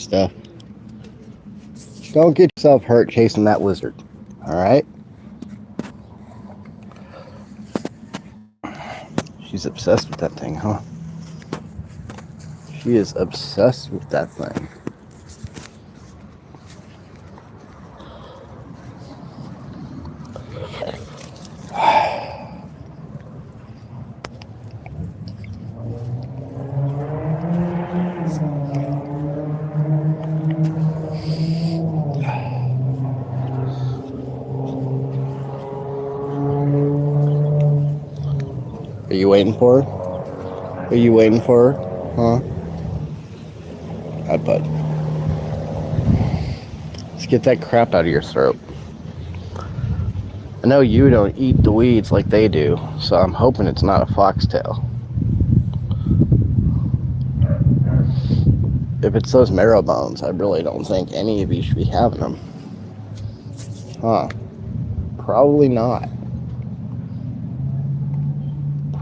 stuff. Don't get yourself hurt chasing that lizard. Alright? She's obsessed with that thing, huh? She is obsessed with that thing. Are you waiting for her? Are you waiting for her? Huh? Alright, bud. Let's get that crap out of your throat. I know you don't eat the weeds like they do, so I'm hoping it's not a foxtail. If it's those marrow bones, I really don't think any of you should be having them. Huh. Probably not.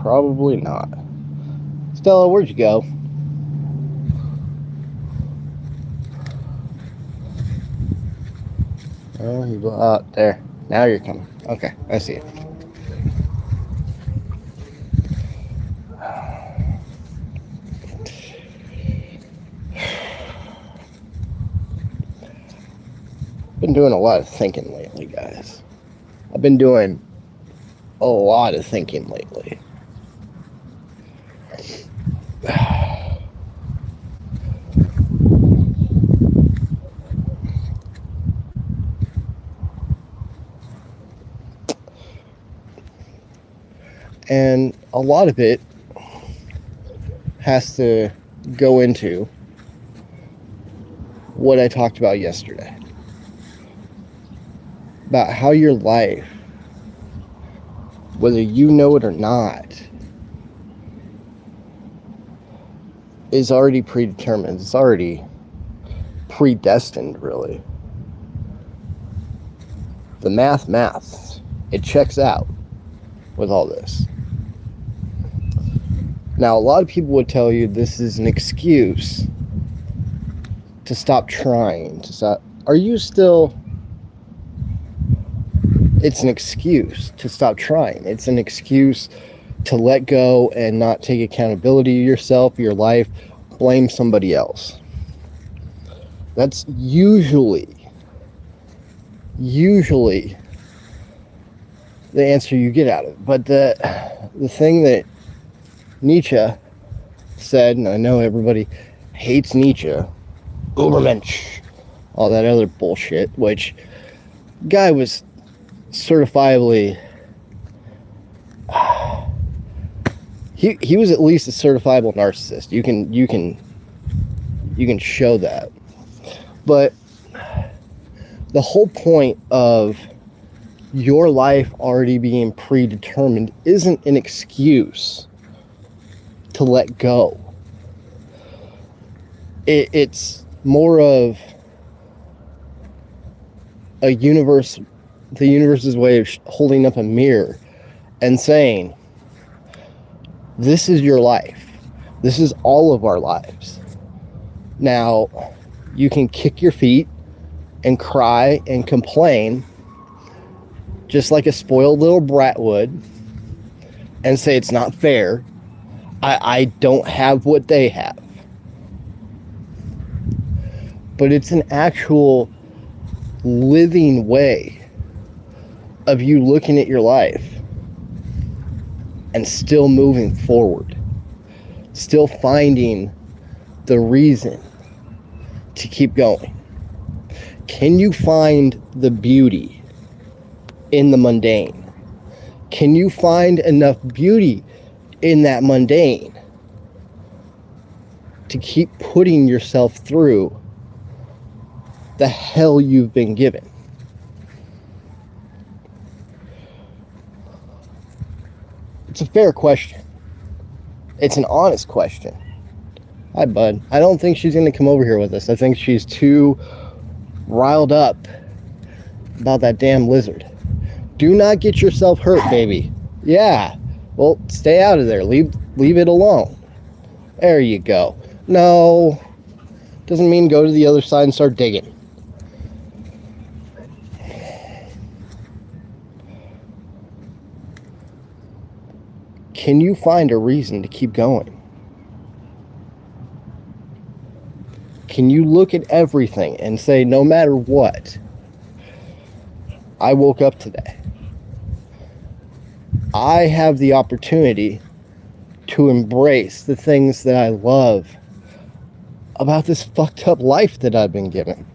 Probably not. Stella, where'd you go? Oh, you out there. Now you're coming. Okay, I see it. Been doing a lot of thinking lately, guys. I've been doing a lot of thinking lately. And a lot of it has to go into what I talked about yesterday. About how your life, whether you know it or not, is already predetermined. It's already predestined, really. The math, it checks out with all this. Now, a lot of people would tell you this is an excuse to stop trying, to stop. Are you still? It's an excuse to stop trying. It's an excuse to let go and not take accountability of yourself, your life, blame somebody else. That's usually the answer you get out of it. But the thing that Nietzsche said, and I know everybody hates Nietzsche, Ubermensch, all that other bullshit, which guy was certifiably, he was at least a certifiable narcissist. You can show that. But the whole point of your life already being predetermined isn't an excuse to let go. It's more of the universe's way of holding up a mirror and saying, this is your life. This is all of our lives. Now, you can kick your feet and cry and complain just like a spoiled little brat would and say it's not fair. I don't have what they have. But it's an actual living way of you looking at your life and still moving forward, still finding the reason to keep going. Can you find the beauty in the mundane? Can you find enough beauty in that mundane to keep putting yourself through the hell you've been given? It's a fair question. It's an honest question. Hi, bud. I don't think she's going to come over here with us. I think she's too riled up about that damn lizard. Do not get yourself hurt, baby. Yeah. Well, stay out of there. Leave it alone. There you go. No. Doesn't mean go to the other side and start digging. Can you find a reason to keep going? Can you look at everything and say, no matter what, I woke up today. I have the opportunity to embrace the things that I love about this fucked up life that I've been given.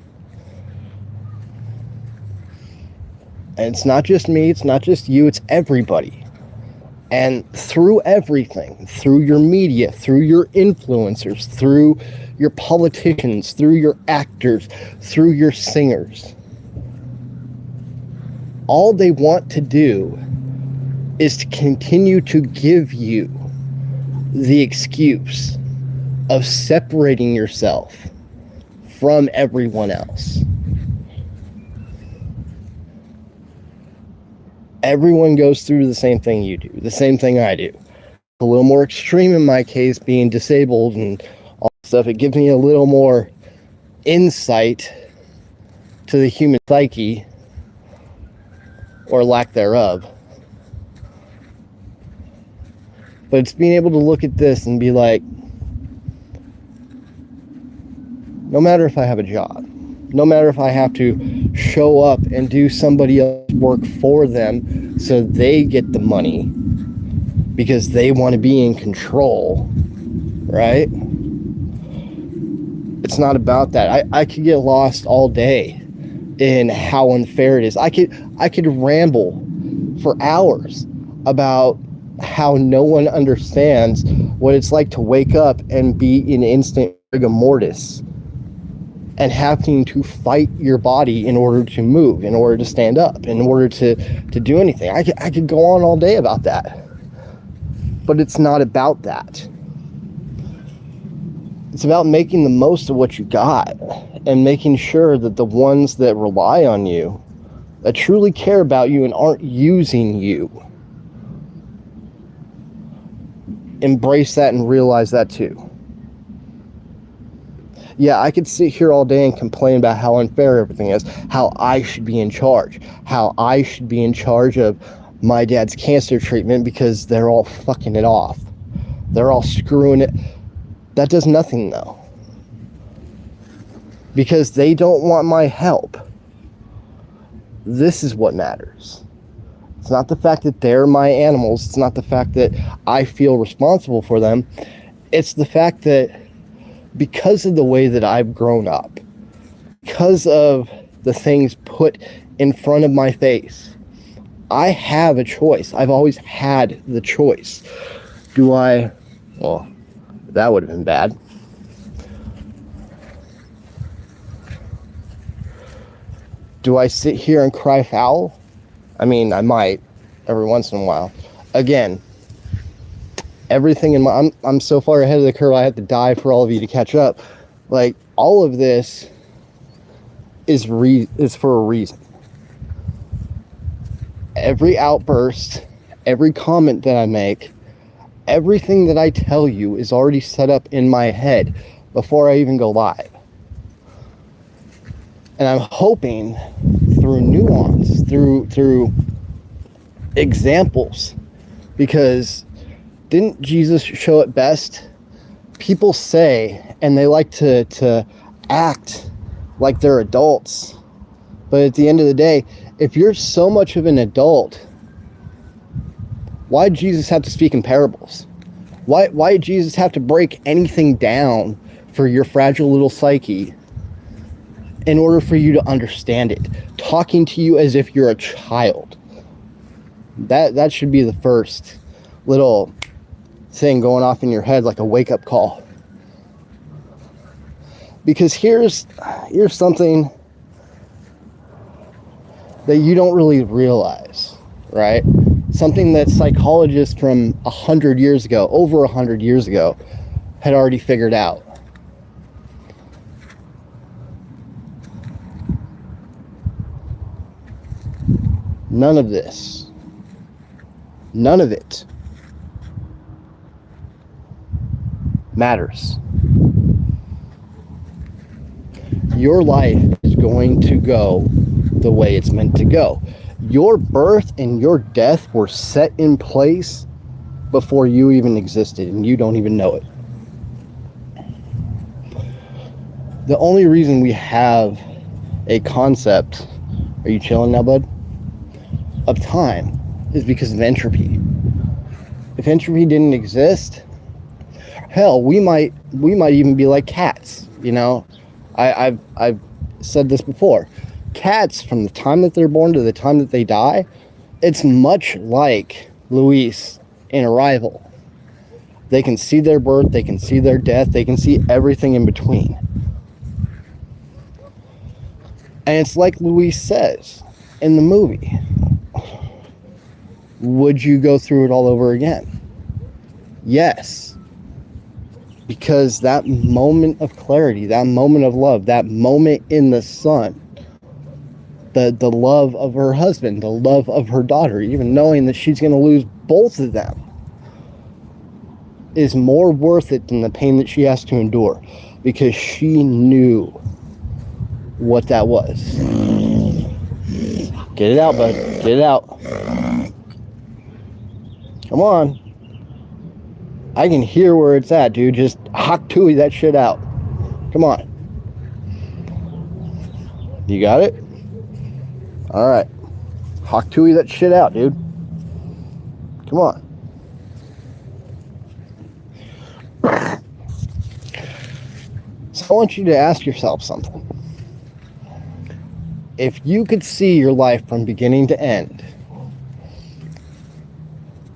And it's not just me, it's not just you, it's everybody. And through everything, through your media, through your influencers, through your politicians, through your actors, through your singers, all they want to do is to continue to give you the excuse of separating yourself from everyone else. Everyone goes through the same thing you do, the same thing I do. A little more extreme in my case, being disabled and all that stuff. It gives me a little more insight to the human psyche, or lack thereof. But it's being able to look at this and be like, no matter if I have a job, no matter if I have to show up and do somebody else's work for them so they get the money because they want to be in control, right? It's not about that. I could get lost all day in how unfair it is. I could ramble for hours about how no one understands what it's like to wake up and be in instant rigor mortis and having to fight your body in order to move, in order to stand up, in order to do anything. I could go on all day about that. But it's not about that. It's about making the most of what you got and making sure that the ones that rely on you, that truly care about you and aren't using you, embrace that and realize that too. Yeah, I could sit here all day and complain about how unfair everything is, how I should be in charge, how I should be in charge of my dad's cancer treatment because they're all fucking it off. They're all screwing it. That does nothing though. Because they don't want my help. This is what matters. It's not the fact that they're my animals. It's not the fact that I feel responsible for them. It's the fact that because of the way that I've grown up, because of the things put in front of my face, I have a choice. I've always had the choice. Well, that would have been bad. Do I sit here and cry foul? I mean, I might every once in a while. Again, everything in my, I'm so far ahead of the curve, I have to die for all of you to catch up. Like, all of this is for a reason. Every outburst, every comment that I make, everything that I tell you is already set up in my head before I even go live. And I'm hoping through nuance, through examples, because didn't Jesus show it best? People say, and they like to act like they're adults, but at the end of the day, if you're so much of an adult, why did Jesus have to speak in parables? Why did Jesus have to break anything down for your fragile little psyche in order for you to understand it? Talking to you as if you're a child. That should be the first little thing going off in your head, like a wake-up call. Because here's something that you don't really realize, right? Something that psychologists from 100 years ago, over 100 years ago, had already figured out. None of this, none of it matters. your life is going to go the way it's meant to go. Your birth and your death were set in place before you even existed, and you don't even know it. The only reason we have a concept, are you chilling now, bud, of time is because of entropy. If entropy didn't exist, hell, we might even be like cats, you know? I've said this before. Cats, from the time that they're born to the time that they die, it's much like Luis in Arrival. They can see their birth, they can see their death, they can see everything in between. And it's like Luis says in the movie. Would you go through it all over again? Yes. Because that moment of clarity, that moment of love, that moment in the sun, the love of her husband, the love of her daughter, even knowing that she's going to lose both of them, is more worth it than the pain that she has to endure, because she knew what that was. Get it out, bud. Get it out. Come on. I can hear where it's at, dude. Just hawk tooey that shit out. Come on. You got it? Alright. Hawk tooey that shit out, dude. Come on. So I want you to ask yourself something. If you could see your life from beginning to end,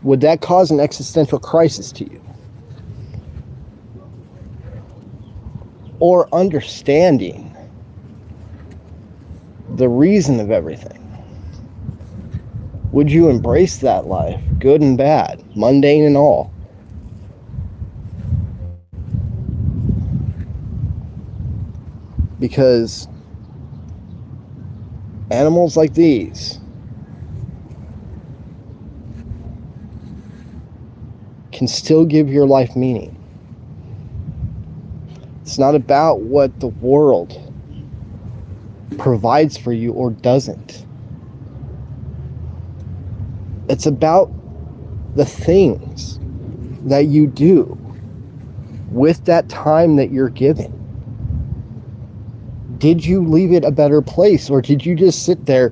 would that cause an existential crisis to you? Or understanding the reason of everything? Would you embrace that life, good and bad, mundane and all? Because animals like these can still give your life meaning. It's not about what the world provides for you or doesn't. It's about the things that you do with that time that you're given. Did you leave it a better place, or did you just sit there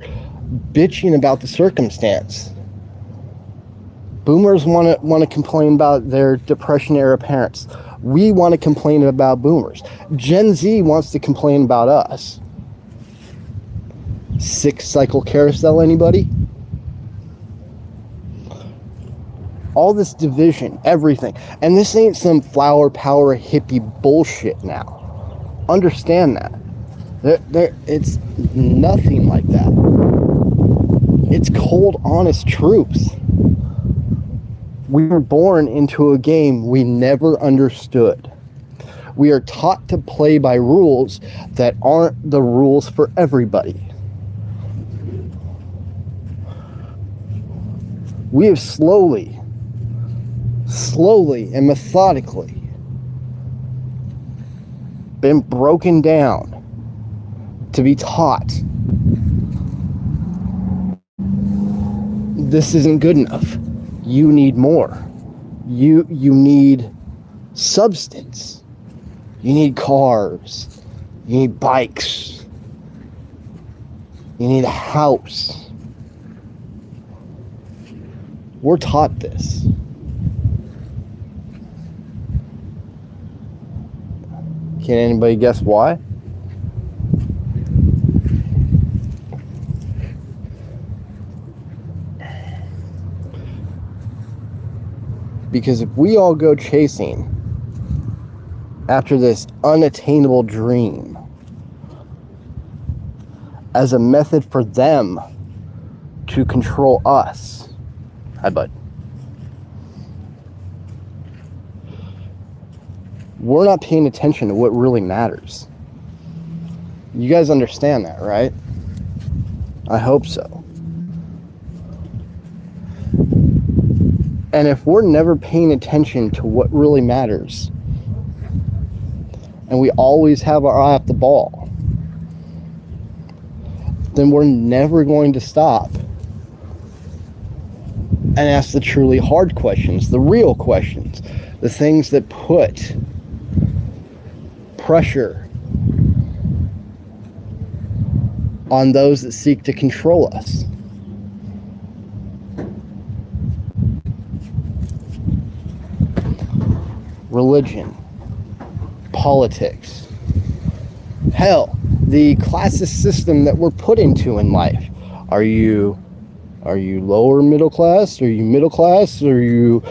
bitching about the circumstance? Boomers want to complain about their Depression era parents. We want to complain about boomers. Gen Z wants to complain about us. 6-cycle carousel, anybody? All this division, everything. And this ain't some flower power hippie bullshit now. Understand that. It's nothing like that. It's cold, honest truths. We were born into a game we never understood. We are taught to play by rules that aren't the rules for everybody. We have slowly and methodically been broken down to be taught this isn't good enough. You need more. You need substance. You need cars. You need bikes. You need a house. We're taught this. Can anybody guess why? Because if we all go chasing after this unattainable dream as a method for them to control us, hi bud, we're not paying attention to what really matters. You guys understand that, right? I hope so. And if we're never paying attention to what really matters, and we always have our eye off the ball, then we're never going to stop and ask the truly hard questions, the real questions, the things that put pressure on those that seek to control us. Religion, politics, hell, the classist system that we're put into in life. Are you lower middle class? Are you middle class? Are you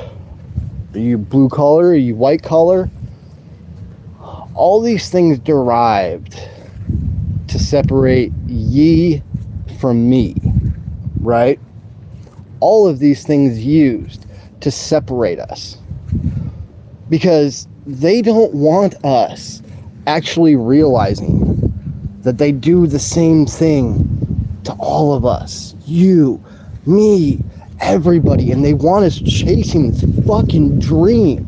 blue collar? Are you white collar? All these things derived to separate ye from me, right? All of these things used to separate us, because they don't want us actually realizing that they do the same thing to all of us. You, me, everybody. And they want us chasing this fucking dream.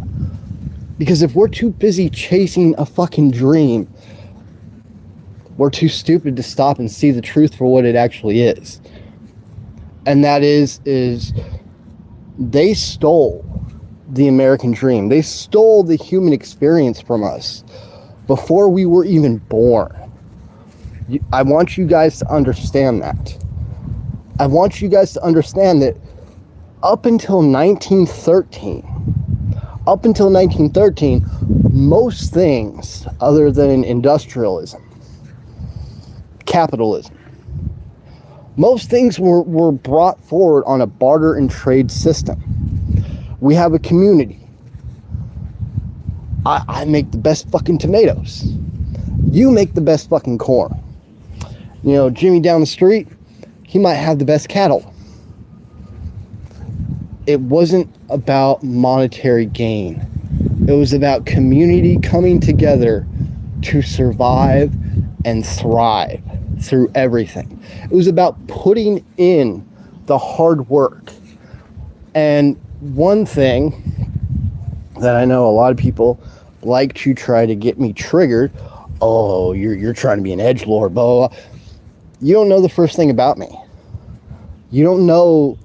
Because if we're too busy chasing a fucking dream, we're too stupid to stop and see the truth for what it actually is. And that is they stole the American dream. They stole the human experience from us before we were even born. I want you guys to understand that. I want you guys to understand that up until 1913, most things other than industrialism, capitalism, most things were brought forward on a barter and trade system. We have a community. I make the best fucking tomatoes. You make the best fucking corn. You know, Jimmy down the street, he might have the best cattle. It wasn't about monetary gain. It was about community coming together to survive and thrive through everything. It was about putting in the hard work. And one thing that I know a lot of people like to try to get me triggered, oh, you're trying to be an edgelord, blah, blah, blah. You don't know the first thing about me. You don't know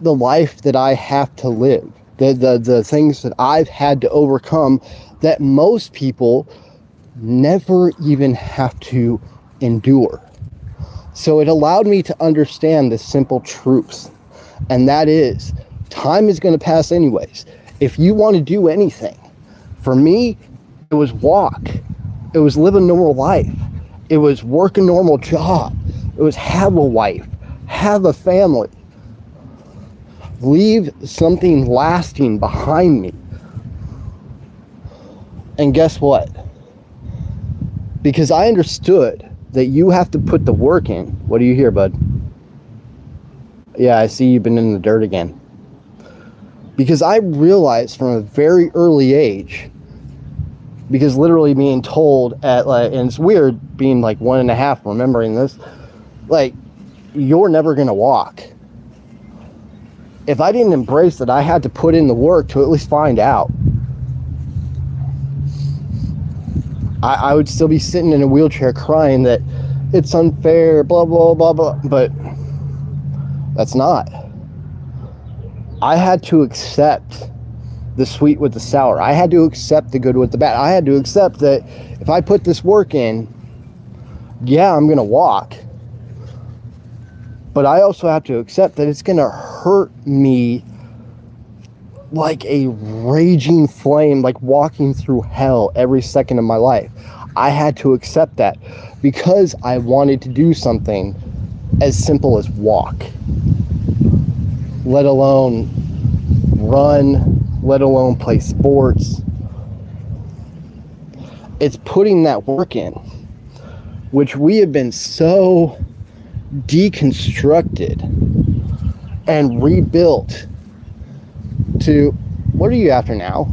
the life that I have to live, the things that I've had to overcome that most people never even have to endure. So it allowed me to understand the simple truth, and that is, time is going to pass anyways. If you want to do anything, for me, it was walk. It was live a normal life. It was work a normal job. It was have a wife, have a family, leave something lasting behind me. And guess what? Because I understood that you have to put the work in. What do you hear, bud? Yeah, I see you've been in the dirt again. Because I realized from a very early age, because literally being told at like, and it's weird being like 1.5, remembering this, like, you're never going to walk. If I didn't embrace that I had to put in the work to at least find out, I would still be sitting in a wheelchair crying that it's unfair, blah, blah, blah, blah. But that's not. I had to accept the sweet with the sour. I had to accept the good with the bad. I had to accept that if I put this work in, yeah, I'm going to walk. But I also have to accept that it's going to hurt me like a raging flame, like walking through hell every second of my life. I had to accept that because I wanted to do something as simple as walk, let alone run, let alone play sports. It's putting that work in, which we have been so deconstructed and rebuilt to. What are you after now?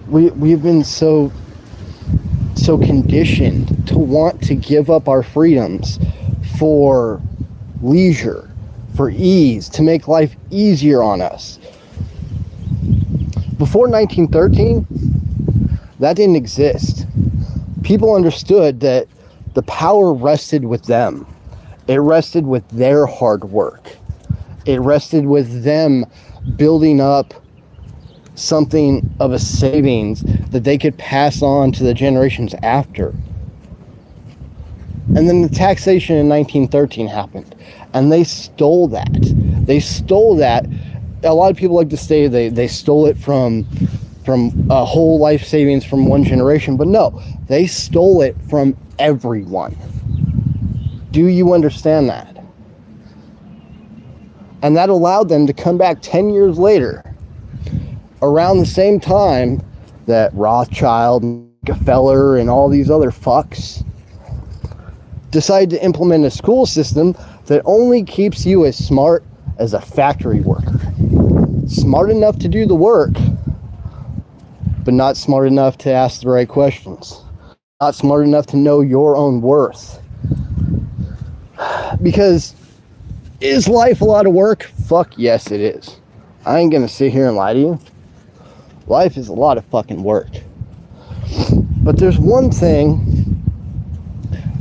We've been so conditioned to want to give up our freedoms for leisure, for ease, to make life easier on us. Before 1913, that didn't exist. People understood that the power rested with them. It rested with their hard work. It rested with them building up something of a savings that they could pass on to the generations after. And then the taxation in 1913 happened, and they stole that. They stole that. A lot of people like to say they stole it from a whole life savings from one generation, but no, they stole it from everyone. Do you understand that? And that allowed them to come back 10 years later, around the same time that Rothschild, Rockefeller, and all these other fucks decided to implement a school system that only keeps you as smart as a factory worker. Smart enough to do the work, but not smart enough to ask the right questions. Not smart enough to know your own worth. Because, is life a lot of work? Fuck yes it is. I ain't gonna sit here and lie to you. Life is a lot of fucking work. But there's one thing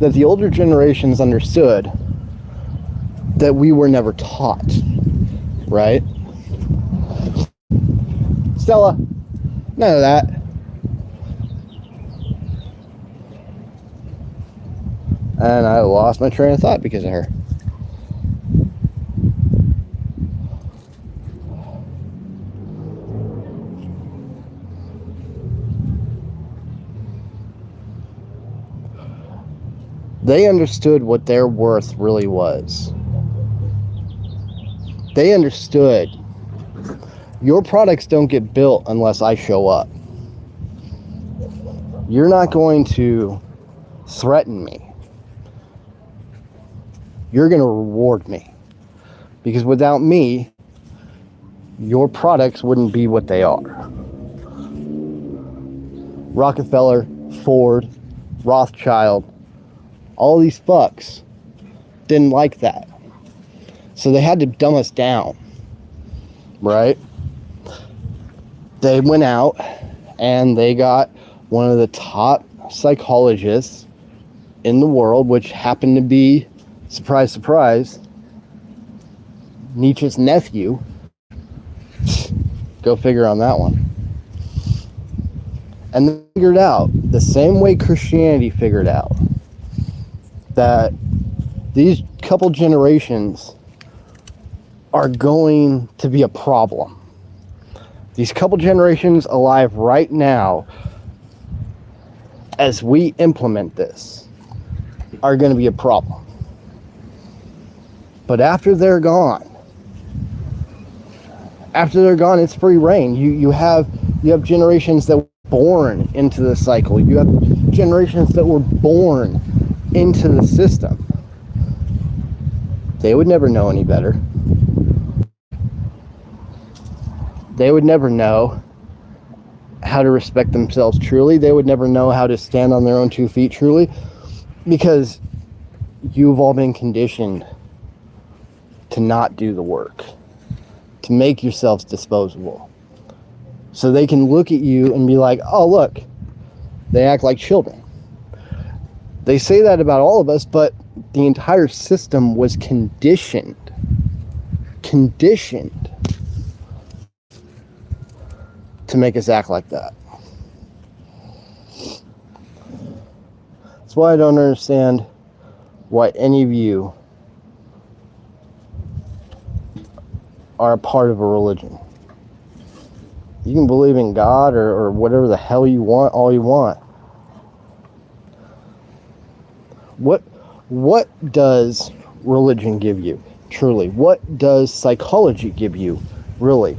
that the older generations understood that we were never taught, right? Stella, none of that. And I lost my train of thought because of her. They understood what their worth really was. They understood your products don't get built unless I show up. You're not going to threaten me. You're going to reward me. Because without me, your products wouldn't be what they are. Rockefeller, Ford, Rothschild, all these fucks didn't like that. So they had to dumb us down, right? They went out and they got one of the top psychologists in the world, which happened to be, surprise, surprise, Nietzsche's nephew. Go figure on that one. And they figured out, the same way Christianity figured out, that these couple generations are going to be a problem. These couple generations alive right now, as we implement this, are going to be a problem. But after they're gone, it's free reign. You have generations that were born into the cycle. You have generations that were born into the system. They would never know any better. They would never know how to respect themselves truly. They would never know how to stand on their own 2 feet truly, because you've all been conditioned to not do the work, to make yourselves disposable. So they can look at you and be like, oh, look, they act like children. They say that about all of us, but the entire system was conditioned to make us act like that. That's why I don't understand why any of you are a part of a religion. You can believe in God or whatever the hell you want, all you want. What does religion give you, truly? What does psychology give you, really?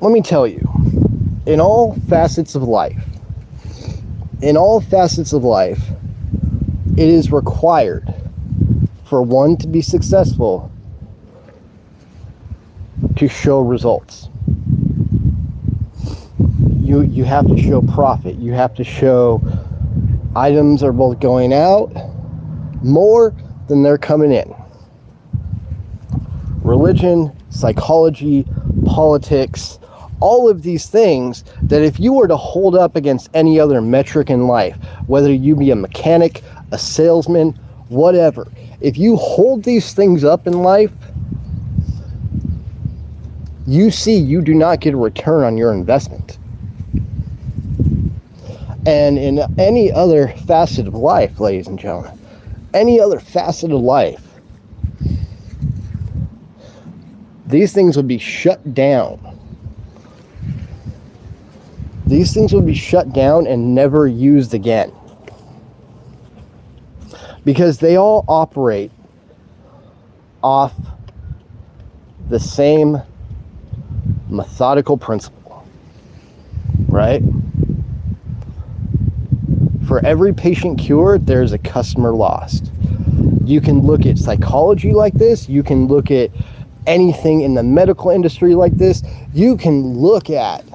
Let me tell you, in all facets of life, it is required for one to be successful to show results. You have to show profit. You have to show items are both going out more than they're coming in. Religion, psychology, politics, all of these things that if you were to hold up against any other metric in life, whether you be a mechanic, a salesman, whatever, if you hold these things up in life, you see you do not get a return on your investment. And in any other facet of life, ladies and gentlemen, any other facet of life, these things would be shut down. These things would be shut down and never used again. Because they all operate off the same methodical principle, right? For every patient cured, there's a customer lost. You can look at psychology like this. You can look at anything in the medical industry like this. You can look at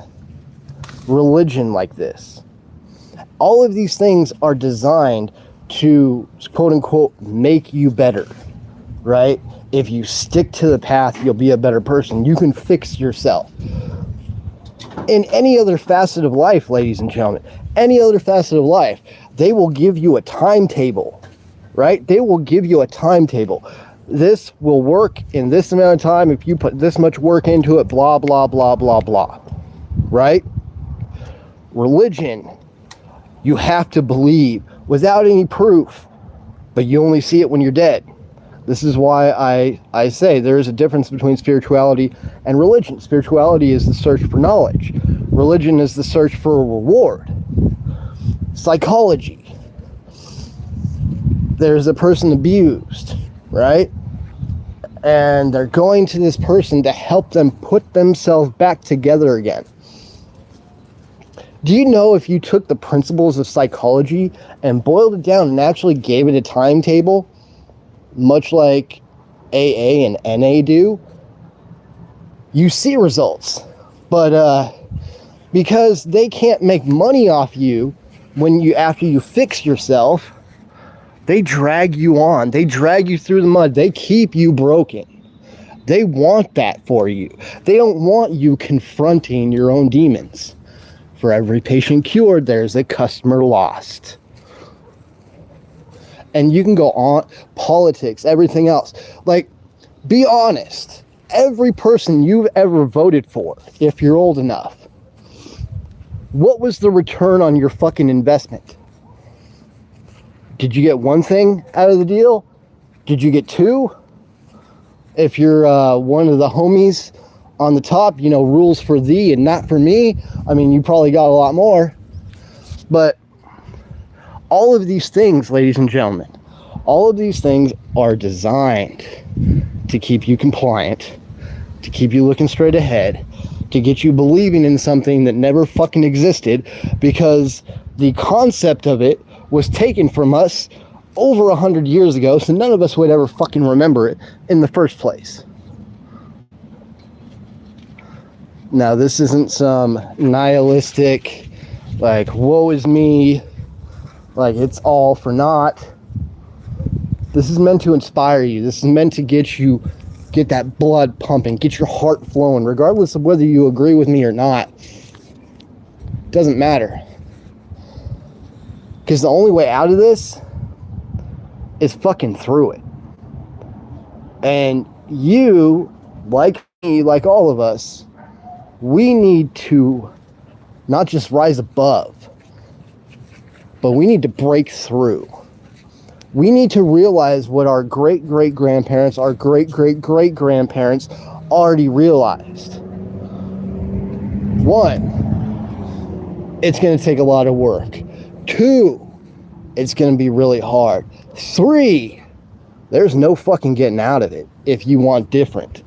religion like this. All of these things are designed to, quote unquote, make you better, right? If you stick to the path, you'll be a better person. You can fix yourself. In any other facet of life, ladies and gentlemen, any other facet of life, they will give you a timetable, right? They will give you a timetable. This will work in this amount of time if you put this much work into it, blah, blah, blah, blah, blah, right? Religion, you have to believe without any proof, but you only see it when you're dead. This is why I say there is a difference between spirituality and religion. Spirituality is the search for knowledge. Religion is the search for a reward. Psychology. There's a person abused, right? And they're going to this person to help them put themselves back together again. Do you know if you took the principles of psychology and boiled it down and actually gave it a timetable, much like AA and NA do, you see results. But because they can't make money off you after you fix yourself, they drag you on. They drag you through the mud. They keep you broken. They want that for you. They don't want you confronting your own demons. For every patient cured, there's a customer lost. And you can go on, politics, everything else. Like, be honest. Every person you've ever voted for, if you're old enough, what was the return on your fucking investment? Did you get one thing out of the deal? Did you get two? If you're one of the homies on the top, rules for thee and not for me, I mean, you probably got a lot more. But all of these things, ladies and gentlemen, all of these things are designed to keep you compliant, to keep you looking straight ahead, to get you believing in something that never fucking existed, because the concept of it was taken from us over 100 years ago, so none of us would ever fucking remember it in the first place. Now, this isn't some nihilistic, like, woe is me, like, it's all for naught. This is meant to inspire you. This is meant to get that blood pumping, get your heart flowing, regardless of whether you agree with me or not. Doesn't matter. Because the only way out of this is fucking through it. And you, like me, like all of us, we need to not just rise above, but we need to break through. We need to realize what our great-great-grandparents, our great-great-great-grandparents already realized. One, it's going to take a lot of work. Two, it's going to be really hard. Three, there's no fucking getting out of it if you want different.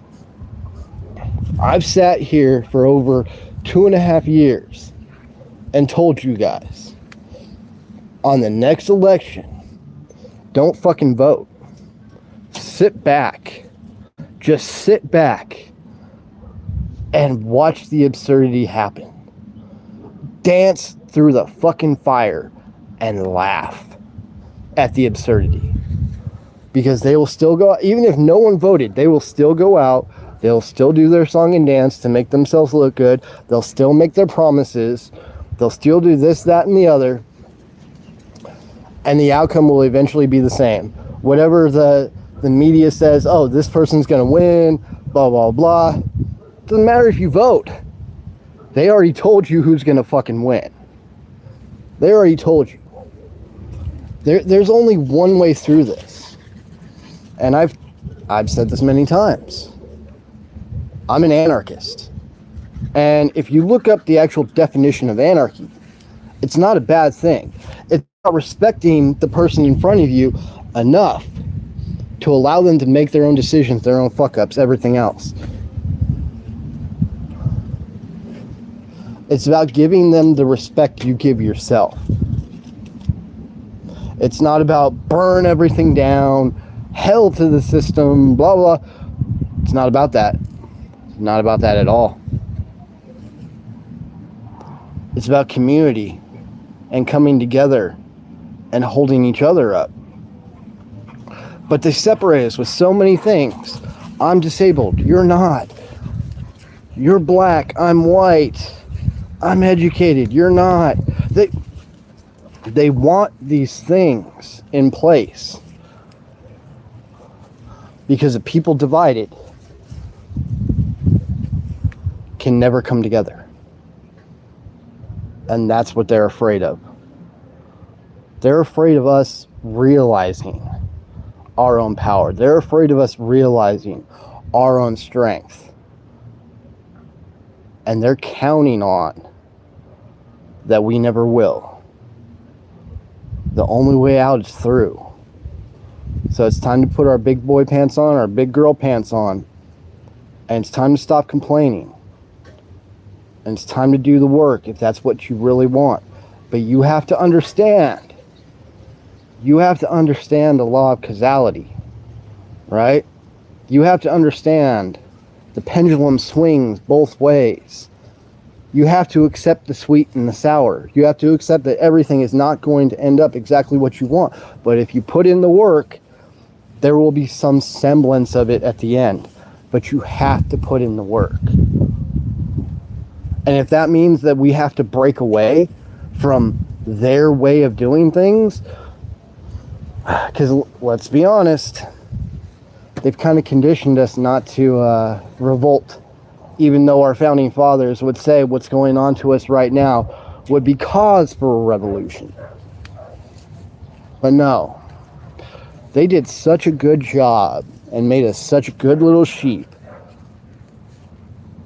I've sat here for over 2.5 years and told you guys, on the next election, don't fucking vote. Sit back. Just sit back and watch the absurdity happen. Dance through the fucking fire and laugh at the absurdity. Because they will still go out, even if no one voted, they will still go out, They'll still do their song and dance to make themselves look good. They'll still make their promises. They'll still do this, that, and the other. And the outcome will eventually be the same. Whatever the media says, oh, this person's going to win, blah, blah, blah. Doesn't matter if you vote. They already told you who's going to fucking win. They already told you. There's only one way through this. And I've said this many times. I'm an anarchist. And if you look up the actual definition of anarchy, it's not a bad thing. It's about respecting the person in front of you enough to allow them to make their own decisions, their own fuck-ups, everything else. It's about giving them the respect you give yourself. It's not about burn everything down, hell to the system, blah, blah. It's not about that. It's not about that at all. It's about community and coming together and holding each other up. But they separate us with so many things. I'm disabled. You're not. You're black. I'm white. I'm educated. You're not. They want these things in place because the people divided can never come together. And that's what they're afraid of. They're afraid of us realizing our own power. They're afraid of us realizing our own strength. And they're counting on that we never will. The only way out is through. So it's time to put our big boy pants on, our big girl pants on. And it's time to stop complaining. And it's time to do the work if that's what you really want. But you have to understand. You have to understand the law of causality. Right? You have to understand the pendulum swings both ways. You have to accept the sweet and the sour. You have to accept that everything is not going to end up exactly what you want. But if you put in the work, there will be some semblance of it at the end. But you have to put in the work. And if that means that we have to break away from their way of doing things, because let's be honest, they've kind of conditioned us not to revolt. Even though our founding fathers would say what's going on to us right now would be cause for a revolution. But no. They did such a good job and made us such a good little sheep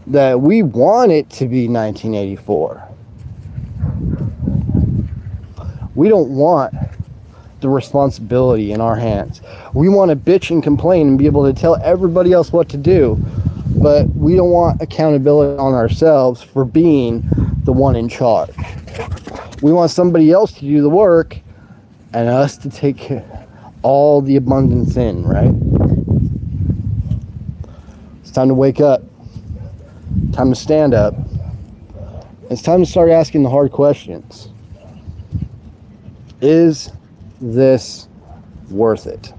that we want it to be 1984. We don't want the responsibility in our hands. We want to bitch and complain and be able to tell everybody else what to do. But we don't want accountability on ourselves for being the one in charge. We want somebody else to do the work and us to take all the abundance in, right? It's time to wake up. Time to stand up. It's time to start asking the hard questions. Is this worth it?